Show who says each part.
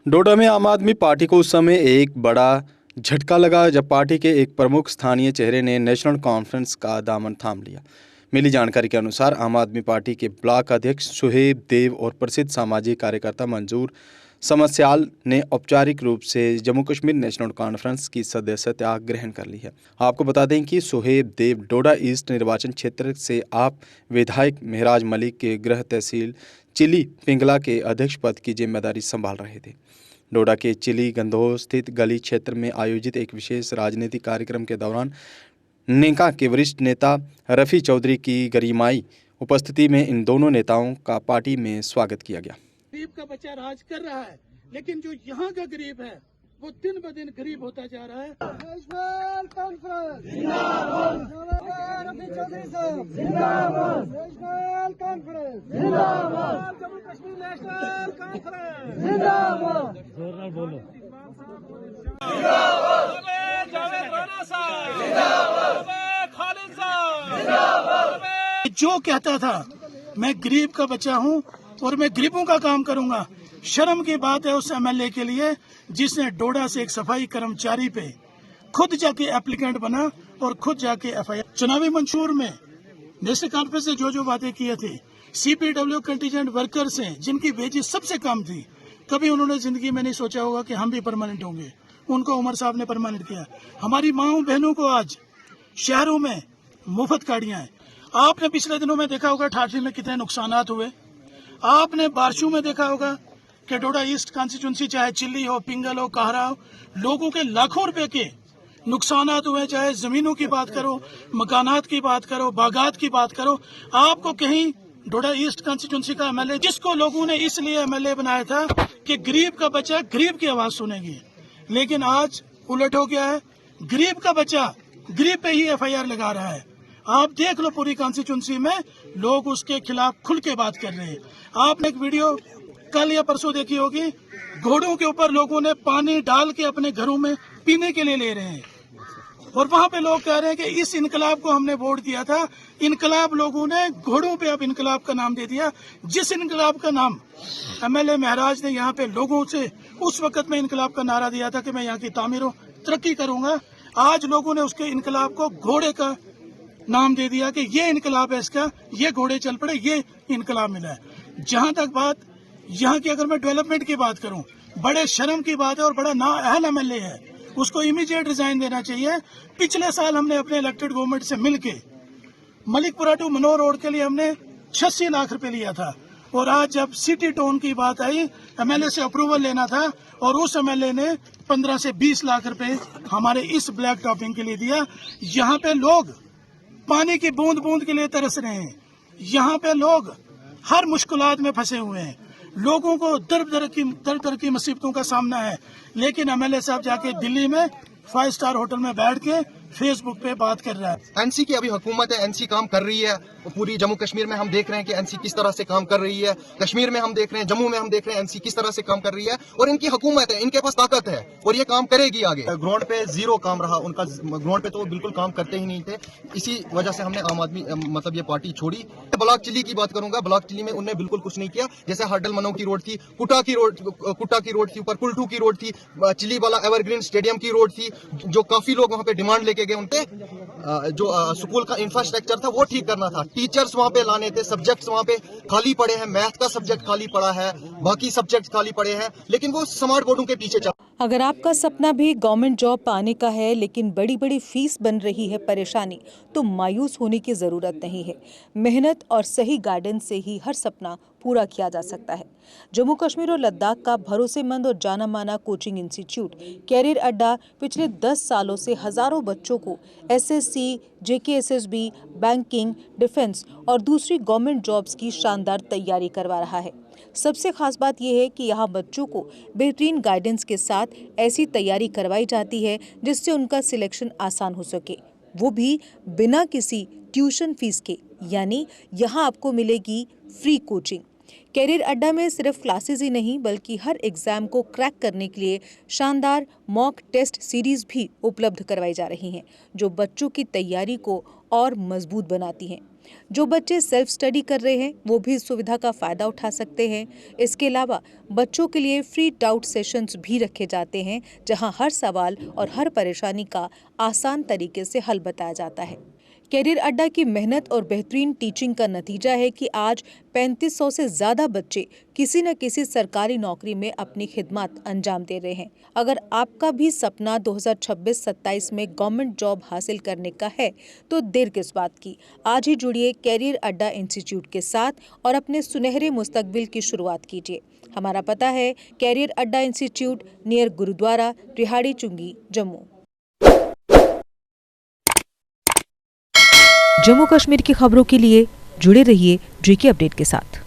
Speaker 1: डोडा में आम आदमी पार्टी को उस समय एक बड़ा झटका लगा जब पार्टी के एक प्रमुख स्थानीय चेहरे ने नेशनल कॉन्फ्रेंस का दामन थाम लिया। मिली जानकारी के अनुसार आम आदमी पार्टी के ब्लॉक अध्यक्ष सुहेब देव और प्रसिद्ध सामाजिक कार्यकर्ता मंजूर समस्याल ने औपचारिक रूप से जम्मू कश्मीर नेशनल कॉन्फ्रेंस की सदस्यता ग्रहण कर ली है। आपको बता दें कि सुहेब देव डोडा ईस्ट निर्वाचन क्षेत्र से आप विधायक महराज मलिक के गृह तहसील चिली पिंगला के अध्यक्ष पद की जिम्मेदारी संभाल रहे थे। डोडा के चिली गंदोह स्थित गली क्षेत्र में आयोजित एक विशेष राजनीतिक कार्यक्रम के दौरान नेका के वरिष्ठ नेता रफ़ी चौधरी की गरिमाई उपस्थिति में इन दोनों नेताओं का पार्टी में स्वागत किया गया।
Speaker 2: गरीब का बच्चा राज कर रहा है, लेकिन जो यहाँ का गरीब है वो दिन ब दिन गरीब होता जा रहा है।
Speaker 3: नेशनल कॉन्फ्रेंस जिंदाबाद, रफ़ी चौधरी साहब जिंदाबाद, नेशनल कॉन्फ्रेंस जिंदाबाद, जम्मू कश्मीर नेशनल कॉन्फ्रेंस जिंदाबाद। जोरदार बोलो। जिंदाबाद जावेद राणा साहब जिंदाबाद, खालिद साहब जिंदाबाद।
Speaker 2: जो कहता था मैं गरीब का बच्चा हूँ और मैं गरीबों का काम करूंगा, शर्म की बात है उस एमएलए के लिए जिसने डोडा से एक सफाई कर्मचारी पे खुद जाके एप्लीकेंट बना और खुद जाके एफआईआर। चुनावी मंशूर में नेशनल कॉन्फ्रेंस से जो बातें की थी, सीपीडब्ल्यू कंटीजेंट वर्कर्स हैं जिनकी वेजेस सबसे कम थी, कभी उन्होंने जिंदगी में नहीं सोचा होगा कि हम भी परमानेंट होंगे। उनको उमर साहब ने परमानेंट किया। हमारी माओ बहनों को आज शहरों में मुफ्त गाड़ियां हैं। आपने पिछले दिनों में देखा होगा ठाठरी में कितने नुकसान हुए। आपने बारिशों में देखा होगा कि डोडा ईस्ट कॉन्स्टिट्यूंसी चाहे चिल्ली हो, पिंगल हो, काहरा हो, लोगों के लाखों रुपए के नुकसान हुए। चाहे जमीनों की बात करो, मकानात की बात करो, बागात की बात करो। आपको कहीं डोडा ईस्ट कॉन्स्टिट्यूंसी का एमएलए, जिसको लोगों ने इसलिए एमएलए बनाया था कि गरीब का बच्चा गरीब की आवाज सुनेगी, लेकिन आज उलट हो गया है। गरीब का बच्चा गरीब पे ही एफआईआर लगा रहा है। आप देख लो पूरी कॉन्स्टिट्यूंसी में लोग उसके खिलाफ खुल के बात कर रहे हैं। आपने एक वीडियो कल या परसों देखी होगी, घोड़ों के ऊपर लोगों ने पानी डाल के अपने घरों में पीने के लिए ले रहे हैं और वहां पे लोग कह रहे हैं कि इस इनकलाब को हमने वोट दिया था। इनकलाब लोगों ने घोड़ों पे अब इनकलाब का नाम दे दिया। जिस इनकलाब का नाम एमएलए महराज ने यहाँ पे लोगों से उस वक्त में इनकलाब का नारा दिया था कि मैं यहाँ की तामीर तरक्की करूंगा, आज लोगों ने उसके इनकलाब को घोड़े का नाम दे दिया कि ये इनकलाब है इसका, ये घोड़े चल पड़े, ये इनकलाब मिला है। जहां तक बात यहाँ की, अगर मैं डेवलपमेंट की बात करूं, बड़े शर्म की बात है और बड़ा नाअहल एमएलए है, उसको इमीडिएट रिजाइन देना चाहिए। पिछले साल हमने अपने इलेक्टेड गवर्नमेंट से मिलके मलिकपुरा टू मनोर रोड के लिए हमने 86 लाख रुपए लिया था और आज जब सिटी टाउन की बात आई, एमएलए से अप्रूवल लेना था और उस एमएलए ने 15 से 20 लाख रुपए हमारे इस ब्लैक टॉपिंग के लिए दिया। यहाँ पे लोग पानी की बूंद बूंद के लिए तरस रहे हैं। यहाँ पे लोग हर मुश्किलात में फंसे हुए हैं। लोगों को दर दर की मुसीबतों का सामना है, लेकिन एमएलए साहब जाके दिल्ली में 5 स्टार होटल में बैठ के फेसबुक पे बात कर रहा है।
Speaker 4: एनसी की अभी हुकूमत है, एनसी काम कर रही है। पूरी जम्मू कश्मीर में हम देख रहे हैं कि एनसी किस तरह से काम कर रही है। कश्मीर में हम देख रहे हैं, जम्मू में हम देख रहे हैं एनसी किस तरह से काम कर रही है और इनकी हुकूमत है, इनके पास ताकत है और ये काम करेगी आगे। ग्राउंड पे जीरो काम रहा उनका, ग्राउंड पे तो वो बिल्कुल काम करते ही नहीं थे। इसी वजह से हमने आम आदमी मतलब ये पार्टी छोड़ी। ब्लॉक चिली की बात करूंगा, ब्लॉक चिली में उन्होंने बिल्कुल कुछ नहीं किया। जैसे हर्डल मनों की रोड थी, कुटा की रोड थी, ऊपर कुल्टू की रोड थी, चिली वाला एवरग्रीन स्टेडियम की रोड थी, जो काफी लोग वहाँ पे डिमांड लेके गए उनपे। जो स्कूल का इंफ्रास्ट्रक्चर था वो ठीक करना था, टीचर्स वहाँ पे लाने थे। सब्जेक्ट्स वहाँ पे खाली पड़े हैं, मैथ का सब्जेक्ट खाली पड़ा है, बाकी सब्जेक्ट खाली पड़े हैं, लेकिन वो स्मार्ट बोर्डों के पीछे चल।
Speaker 5: अगर आपका सपना भी गवर्नमेंट जॉब पाने का है लेकिन बड़ी बड़ी फीस बन रही है परेशानी, तो मायूस होने की ज़रूरत नहीं है। मेहनत और सही गाइडेंस से ही हर सपना पूरा किया जा सकता है। जम्मू कश्मीर और लद्दाख का भरोसेमंद और जाना माना कोचिंग इंस्टीट्यूट कैरियर अड्डा पिछले 10 सालों से हजारों बच्चों को एसएससी, जेकेएसएसबी, बैंकिंग, डिफेंस और दूसरी गवर्नमेंट जॉब्स की शानदार तैयारी करवा रहा है। सबसे खास बात यह है कि यहाँ बच्चों को बेहतरीन गाइडेंस के साथ ऐसी तैयारी करवाई जाती है जिससे उनका सिलेक्शन आसान हो सके, वो भी बिना किसी ट्यूशन फीस के। यानी यहाँ आपको मिलेगी फ्री कोचिंग। कैरियर अड्डा में सिर्फ क्लासेस ही नहीं बल्कि हर एग्जाम को क्रैक करने के लिए शानदार मॉक टेस्ट सीरीज भी उपलब्ध करवाई जा रही हैं, जो बच्चों की तैयारी को और मजबूत बनाती हैं। जो बच्चे सेल्फ स्टडी कर रहे हैं वो भी इस सुविधा का फायदा उठा सकते हैं। इसके अलावा बच्चों के लिए फ्री डाउट सेशंस भी रखे जाते हैं, जहां हर सवाल और हर परेशानी का आसान तरीके से हल बताया जाता है। कैरियर अड्डा की मेहनत और बेहतरीन टीचिंग का नतीजा है कि आज 3500 से ज्यादा बच्चे किसी न किसी सरकारी नौकरी में अपनी खिदमत अंजाम दे रहे हैं। अगर आपका भी सपना 2026-27 में गवर्नमेंट जॉब हासिल करने का है तो देर किस बात की। आज ही जुड़िए कैरियर अड्डा इंस्टीट्यूट के साथ और अपने सुनहरे मुस्तकबिल की शुरुआत कीजिए। हमारा पता है कैरियर अड्डा इंस्टीट्यूट, नियर गुरुद्वारा, रिहाड़ी चुंगी, जम्मू। जम्मू कश्मीर की खबरों के लिए जुड़े रहिए JK अपडेट के साथ।